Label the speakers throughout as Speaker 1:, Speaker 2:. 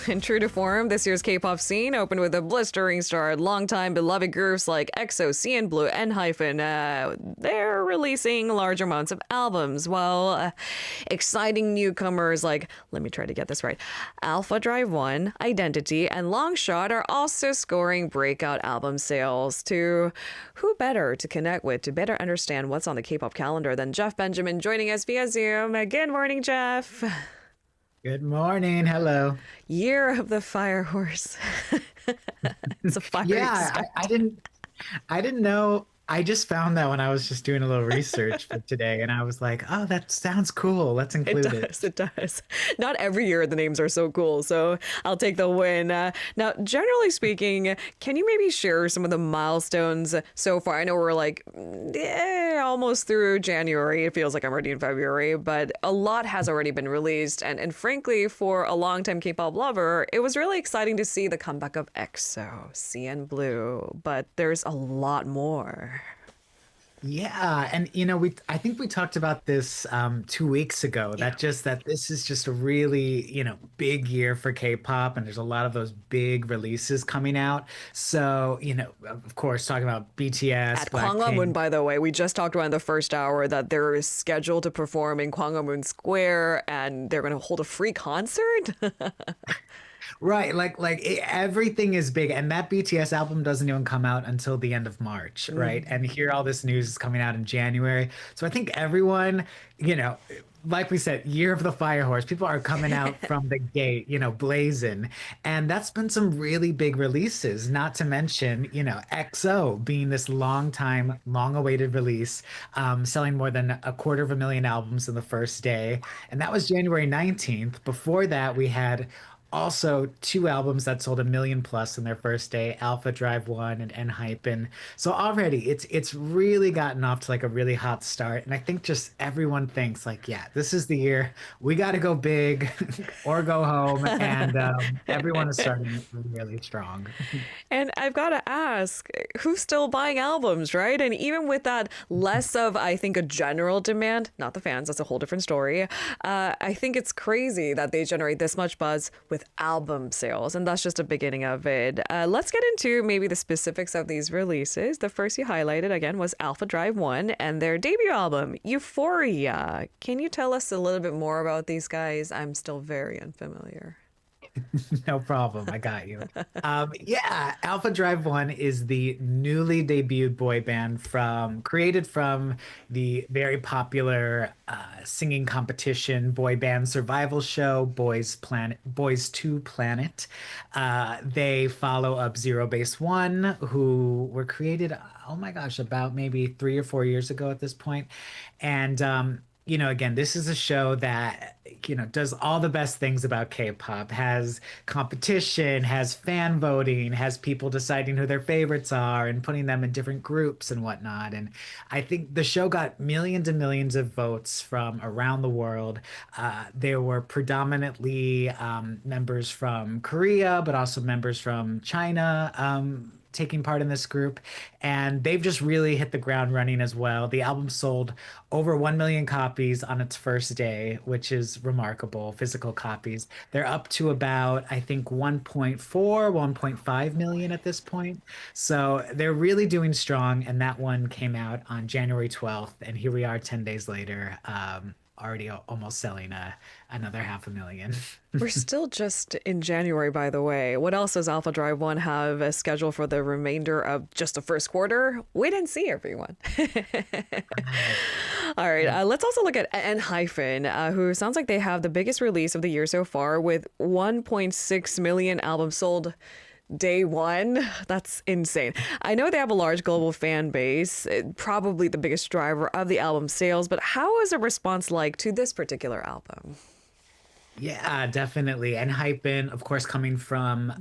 Speaker 1: In true to form, this year's K-pop scene opened with a blistering start. Longtime beloved groups like EXO, CNBLUE, ENHYPEN, they're releasing large amounts of albums, while exciting newcomers like, let me try to get this right, Alpha Drive 1, Identity, and Longshot are also scoring breakout album sales. To who better to connect with to better understand what's on the K-pop calendar than Jeff Benjamin joining us via Zoom. Good morning, Jeff.
Speaker 2: Good morning. Hello.
Speaker 1: Year of the Fire Horse. It's a fiery
Speaker 2: Yeah,
Speaker 1: start.
Speaker 2: I didn't know. I just found that when I was just doing a little research for today, and I was like, "Oh, that sounds cool. Let's
Speaker 1: It
Speaker 2: include it."
Speaker 1: does. It does. Not every year the names are so cool, so I'll take the win. Now, generally speaking, can you maybe share some of the milestones so far? I know we're like almost through January. It feels like I'm already in February, but a lot has already been released. And frankly, for a longtime K-pop lover, it was really exciting to see the comeback of EXO, CNBLUE, but there's a lot more.
Speaker 2: Yeah, and I think we talked about this 2 weeks ago.
Speaker 1: Yeah.
Speaker 2: That this is just a really big year for K-pop, and there's a lot of those big releases coming out. So of course, talking about BTS,
Speaker 1: At Gwanghwamun,
Speaker 2: Blackpink.
Speaker 1: by the way, we just talked about in the first hour that they're scheduled to perform in Gwanghwamun Square, and they're going to hold a free concert.
Speaker 2: Right, everything is big, and that BTS album doesn't even come out until the end of March, right? And here all this news is coming out in January. So I think everyone, like we said, year of the fire horse, people are coming out from the gate, blazing. And that's been some really big releases, not to mention, EXO being this long time, long awaited release, selling more than 250,000 albums in the first day. And that was January 19th. Before that, we had also two albums that sold 1 million plus in their first day, Alpha Drive 1 and ENHYPEN. So already it's really gotten off to like a really hot start. And I think just everyone thinks like, yeah, this is the year we got to go big or go home. And everyone is starting really strong.
Speaker 1: And I've got to ask, who's still buying albums, right? And even with that less of, I think, a general demand, not the fans, that's a whole different story. I think it's crazy that they generate this much buzz with album sales, and that's just a beginning of it. Let's get into maybe the specifics of these releases. The first you highlighted, again, was Alpha Drive 1 and their debut album, Euphoria. Can you tell us a little bit more about these guys? I'm still very unfamiliar.
Speaker 2: No problem. I got you. Yeah, Alpha Drive 1 is the newly debuted boy band created from the very popular singing competition boy band survival show Boys to Planet. They follow up Zero Base One, who were created, oh my gosh, about maybe 3 or 4 years ago at this point. And again, this is a show that, does all the best things about K-pop, has competition, has fan voting, has people deciding who their favorites are and putting them in different groups and whatnot. And I think the show got millions and millions of votes from around the world. There were predominantly members from Korea, but also members from China, taking part in this group, and they've just really hit the ground running as well. The album sold over 1 million copies on its first day, which is remarkable, physical copies. They're up to about, I think, 1.4, 1.5 million at this point. So they're really doing strong, and that one came out on January 12th, and here we are 10 days later, already almost selling another 500,000.
Speaker 1: We're still just in January, by the way. What else does Alpha Drive 1 have scheduled for the remainder of just the first quarter? Wait and see, everyone. All right, let's also look at ENHYPEN, who sounds like they have the biggest release of the year so far with 1.6 million albums sold day one. That's insane. I know they have a large global fan base, probably the biggest driver of the album sales, but how is the response like to this particular album?
Speaker 2: Yeah, definitely. And Hyphen, of course, coming from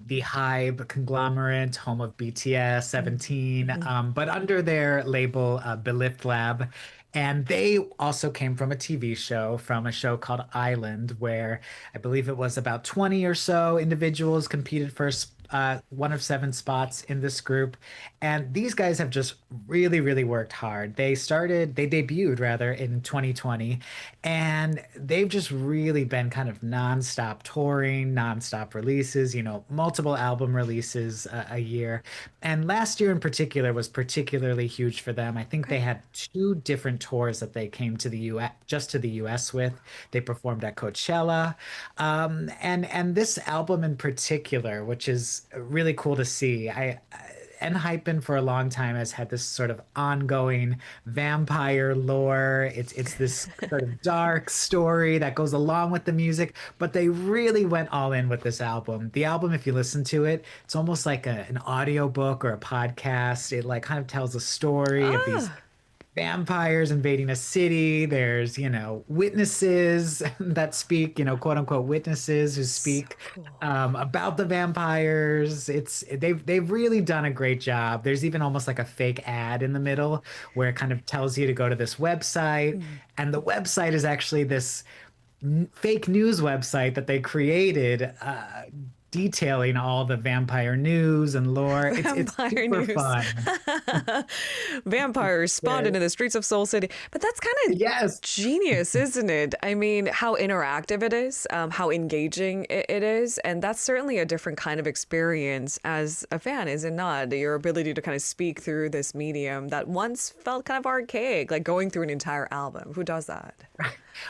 Speaker 2: the Hype conglomerate, home of BTS, 17, but under their label, Belift Lab. And they also came from a TV show, from a show called Island, where I believe it was about 20 or so individuals competed for one of seven spots in this group, and these guys have just really worked hard. They debuted rather in 2020, and they've just really been kind of nonstop touring, nonstop releases, multiple album releases a year. And last year in particular was particularly huge for them. I think they had two different tours that they came to the US, just to the US with. They performed at Coachella. And this album in particular, which is really cool to see. ENHYPEN for a long time has had this sort of ongoing vampire lore. It's this sort of dark story that goes along with the music, but they really went all in with this album. The album, if you listen to it, it's almost like an audio book or a podcast. It like kind of tells a story of these vampires invading a city. There's, witnesses that speak, quote unquote witnesses who speak about the vampires. They've really done a great job. There's even almost like a fake ad in the middle where it kind of tells you to go to this website, and the website is actually this fake news website that they created, detailing all the vampire news and lore. It's super
Speaker 1: news.
Speaker 2: Fun.
Speaker 1: Vampires spotted in the streets of Seoul City. But that's kind of genius, isn't it? I mean, how interactive it is, how engaging it is. And that's certainly a different kind of experience as a fan, is it not? Your ability to kind of speak through this medium that once felt kind of archaic, like going through an entire album. Who does that?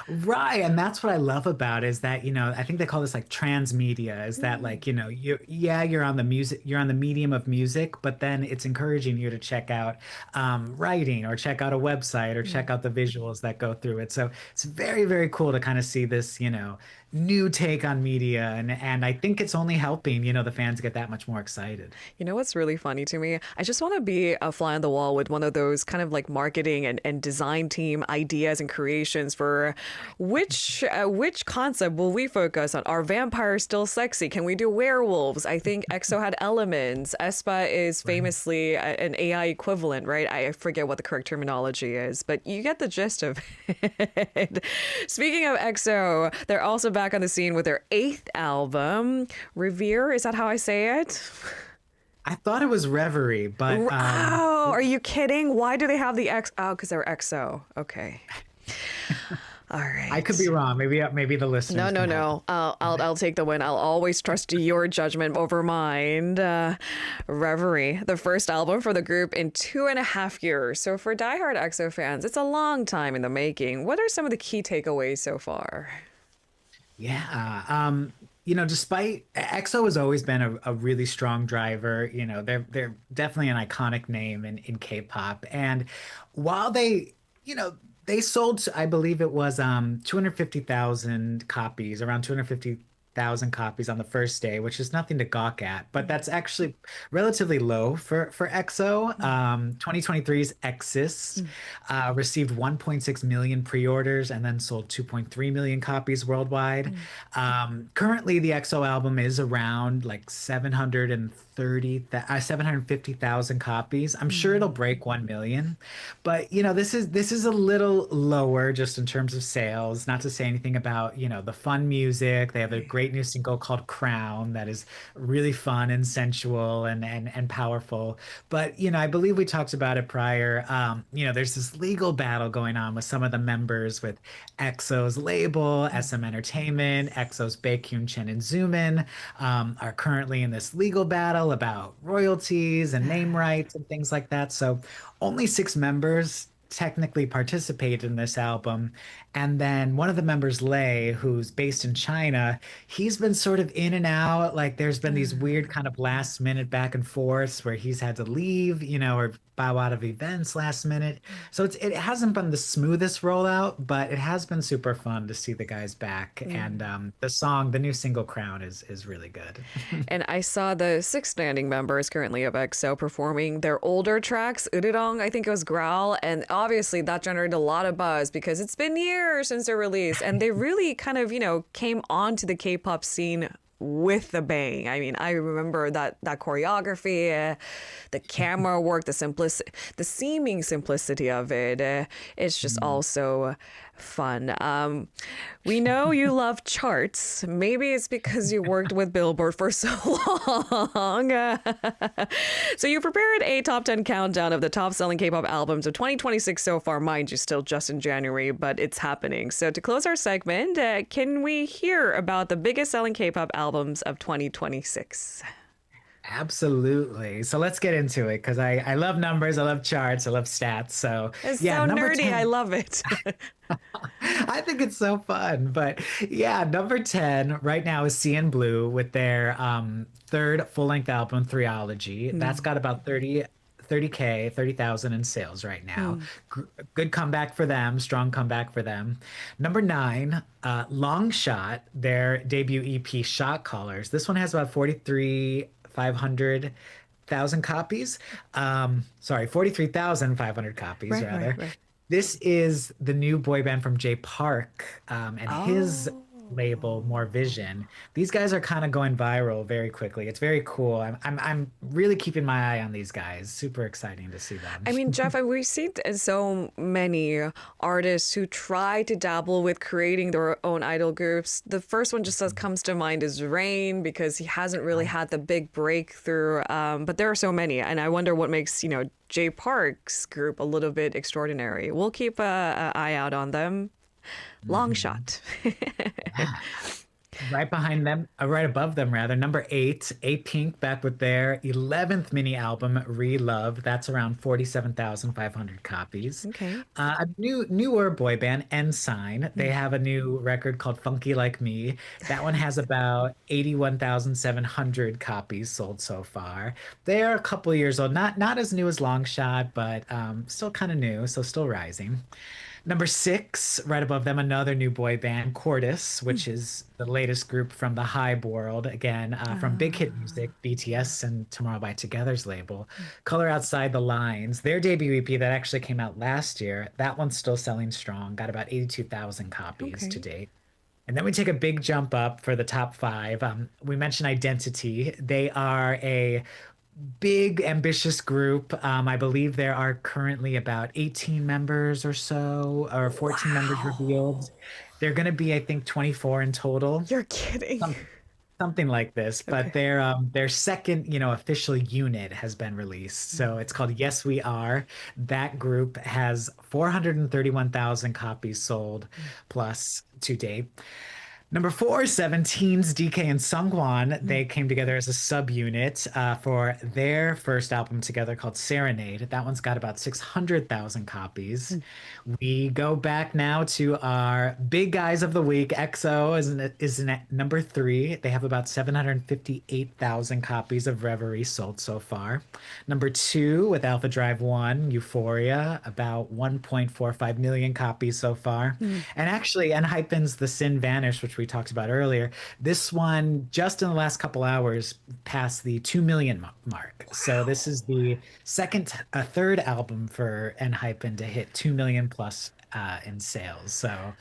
Speaker 2: Right. And that's what I love about it, is that, I think they call this like transmedia, is that like, you're on the music, you're on the medium of music, but then it's encouraging you to check out writing, or check out a website, or check out the visuals that go through it. So it's very cool to kind of see this, new take on media. And I think it's only helping, the fans get that much more excited.
Speaker 1: You know what's really funny to me? I just want to be a fly on the wall with one of those kind of like marketing and design team ideas and creations for which concept will we focus on? Are vampires still sexy? Can we do werewolves? I think EXO had elements. aespa is famously an AI equivalent, right? I forget what the correct terminology is, but you get the gist of it. Speaking of EXO, they're also back on the scene with their 8th album, Revere. Is that how I say it?
Speaker 2: I thought it was Reverie, but
Speaker 1: oh, are you kidding? Why do they have the X? Oh, because they're EXO. Okay. All right.
Speaker 2: I could be wrong. Maybe the listeners.
Speaker 1: No. I'll take the win. I'll always trust your judgment over mine. Reverie, the first album for the group in 2.5 years. So for diehard EXO fans, it's a long time in the making. What are some of the key takeaways so far?
Speaker 2: Yeah. Despite EXO has always been a really strong driver, they're definitely an iconic name in K-pop. And while they sold, I believe it was 250,000 copies, around 250,000 copies on the first day, which is nothing to gawk at, but that's actually relatively low for EXO. 2023's Exis received 1.6 million pre-orders and then sold 2.3 million copies worldwide. Currently, the EXO album is around like 750,000 copies. I'm sure it'll break 1 million, but this is a little lower just in terms of sales. Not to say anything about the fun music. They have a great new single called Crown that is really fun and sensual and powerful. But I believe we talked about it prior. There's this legal battle going on with some of the members, with EXO's label, SM Entertainment. EXO's Baekhyun, Chen, and Zoomin are currently in this legal battle about royalties and name rights and things like that. So only 6 members technically participate in this album. And then one of the members, Lay, who's based in China, he's been sort of in and out. Like there's been these weird kind of last minute back and forths where he's had to leave, or bow out of events last minute. So it hasn't been the smoothest rollout, but it has been super fun to see the guys back. And the new single Crown is really good.
Speaker 1: And I saw the 6 standing members currently of EXO performing their older tracks, Arirang, I think it was Growl, and obviously that generated a lot of buzz because it's been years since their release, and they really kind of, came onto the K-pop scene with a bang. I mean, I remember that choreography, the camera work, the seeming simplicity of it. It's just also fun. We know you love charts. Maybe it's because you worked with Billboard for so long. So you prepared a top 10 countdown of the top selling K-pop albums of 2026 so far. Mind you, still just in January, but it's happening. So to close our segment, can we hear about the biggest selling K-pop albums of 2026?
Speaker 2: Absolutely. So let's get into it because I love numbers, I love charts, I love stats. So
Speaker 1: It's
Speaker 2: yeah,
Speaker 1: so
Speaker 2: number
Speaker 1: nerdy.
Speaker 2: 10.
Speaker 1: I love it.
Speaker 2: I think it's so fun. But yeah, number 10 right now is CNBLUE with their third full-length album, Threology. That's got about 30,000 in sales right now. Good comeback for them, strong comeback for them. Number 9, Long Shot, their debut EP, Shot Callers. This one has about 43,500 copies. Sorry, 43,500 copies rather.
Speaker 1: Right.
Speaker 2: This is the new boy band from Jay Park and his label, More Vision. These guys are kind of going viral very quickly. It's very cool. I'm really keeping my eye on these guys. Super exciting to see them.
Speaker 1: I mean, Jeff, we've seen so many artists who try to dabble with creating their own idol groups. The first one just comes to mind is Rain because he hasn't really had the big breakthrough. But there are so many, and I wonder what makes Jay Park's group a little bit extraordinary. We'll keep an eye out on them. Long Shot.
Speaker 2: Right behind them, right above them rather, number 8, Pink back with their 11th mini album, Relove. That's around 47,500 copies.
Speaker 1: Okay.
Speaker 2: A newer boy band, Ensign. They have a new record called Funky Like Me. That one has about 81,700 copies sold so far. They are a couple years old, not as new as Long Shot, but still kind of new, so still rising. Number 6, right above them, another new boy band, Cordis, which is the latest group from the Hype world. Again, from Big Hit Music, BTS, and Tomorrow by Together's label. Color Outside the Lines, their debut EP that actually came out last year. That one's still selling strong, got about 82,000 copies to date. And then we take a big jump up for the top 5. We mentioned Identity. They are a big, ambitious group. I believe there are currently about 18 members or so, or 14 members revealed. They're going to be, I think, 24 in total.
Speaker 1: You're kidding.
Speaker 2: Something like this. But their second, official unit has been released. So it's called Yes We Are. That group has 431,000 copies sold plus to date. Number 4, 17's DK and Sungwon. They came together as a subunit for their first album together called Serenade. That one's got about 600,000 copies. We go back now to our big guys of the week. EXO is in at number 3. They have about 758,000 copies of Reverie sold so far. Number 2 with Alpha Drive 1, Euphoria, about 1.45 million copies so far. And actually, ENHYPEN's The Sin Vanished, which we talked about earlier, this one just in the last couple hours passed the 2 million mark. So this is the third album for ENHYPEN to hit 2 million plus in sales. So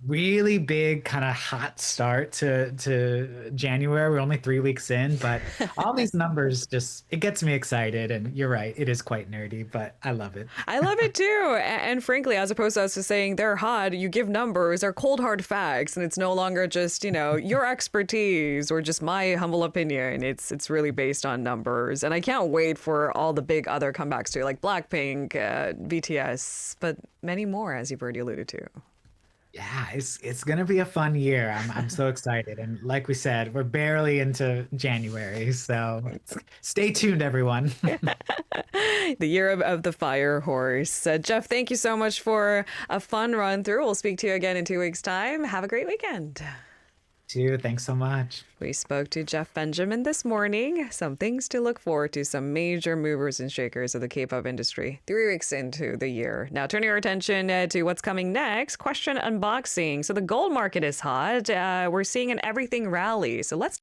Speaker 2: really big, kind of hot start to January. We're only 3 weeks in, but all these numbers it gets me excited. And you're right, it is quite nerdy, but I love it.
Speaker 1: I love it too. And frankly, as opposed to us just saying they're hot, you give numbers, they're cold hard facts, and it's no longer just, your expertise or just my humble opinion. It's really based on numbers. And I can't wait for all the big other comebacks too, like BLACKPINK, BTS, but many more, as you've already alluded to.
Speaker 2: Yeah, it's gonna be a fun year. I'm so excited, and like we said, we're barely into January, so stay tuned, everyone.
Speaker 1: The year of the fire horse. Jeff, thank you so much for a fun run through. We'll speak to you again in 2 weeks' time. Have a great weekend.
Speaker 2: Thanks so much.
Speaker 1: We spoke to Jeff Benjamin this morning. Some things to look forward to, some major movers and shakers of the K-pop industry 3 weeks into the year. Now, turning our attention to what's coming next, question unboxing. So the gold market is hot. We're seeing an everything rally. So let's